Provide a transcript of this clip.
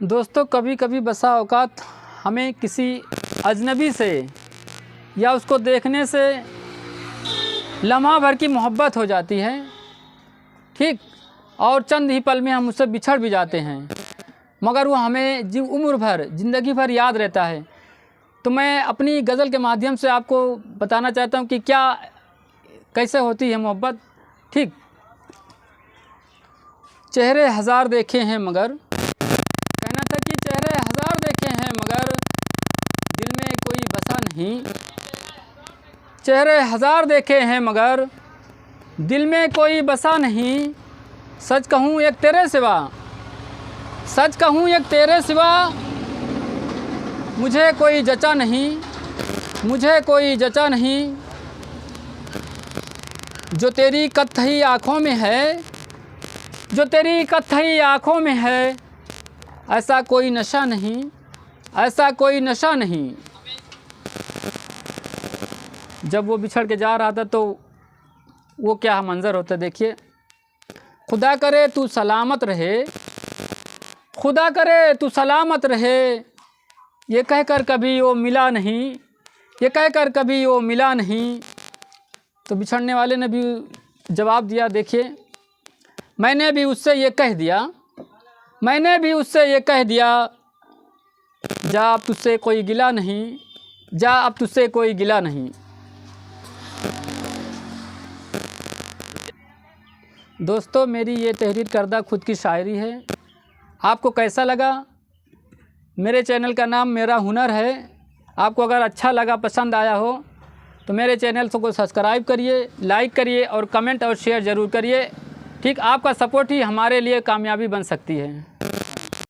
दोस्तों, कभी कभी बसा औकात हमें किसी अजनबी से या उसको देखने से लम्हा भर की मोहब्बत हो जाती है, ठीक, और चंद ही पल में हम उससे बिछड़ भी जाते हैं, मगर वो हमें उम्र भर, ज़िंदगी भर याद रहता है। तो मैं अपनी गज़ल के माध्यम से आपको बताना चाहता हूँ कि कैसे होती है मोहब्बत। ठीक, चेहरे हज़ार देखे हैं मगर, कहना था कि चेहरे हज़ार देखे हैं मगर दिल में कोई बसा नहीं। चेहरे हज़ार देखे हैं मगर दिल में कोई बसा नहीं। सच कहूँ एक तेरे सिवा, सच कहूँ एक तेरे सिवा मुझे कोई जचा नहीं, मुझे कोई जचा नहीं। जो तेरी कत्थई आँखों में है, जो तेरी कत्थई आँखों में है, ऐसा कोई नशा नहीं, ऐसा कोई नशा नहीं। जब वो बिछड़ के जा रहा था तो वो क्या मंज़र होता, देखिए। खुदा करे तू सलामत रहे, खुदा करे तू सलामत रहे, ये कहकर कभी वो मिला नहीं, ये कहकर कभी वो मिला नहीं। तो बिछड़ने वाले ने भी जवाब दिया, देखिए, मैंने भी उससे ये कह दिया, मैंने भी उससे ये कह दिया, जा अब तुझसे कोई गिला नहीं, जा अब तुझसे कोई गिला नहीं। दोस्तों, मेरी ये तहरीर करदा खुद की शायरी है। आपको कैसा लगा? मेरे चैनल का नाम मेरा हुनर है। आपको अगर अच्छा लगा, पसंद आया हो तो मेरे चैनल को सब्सक्राइब करिए, लाइक करिए और कमेंट और शेयर ज़रूर करिए। ठीक, आपका सपोर्ट ही हमारे लिए कामयाबी बन सकती है।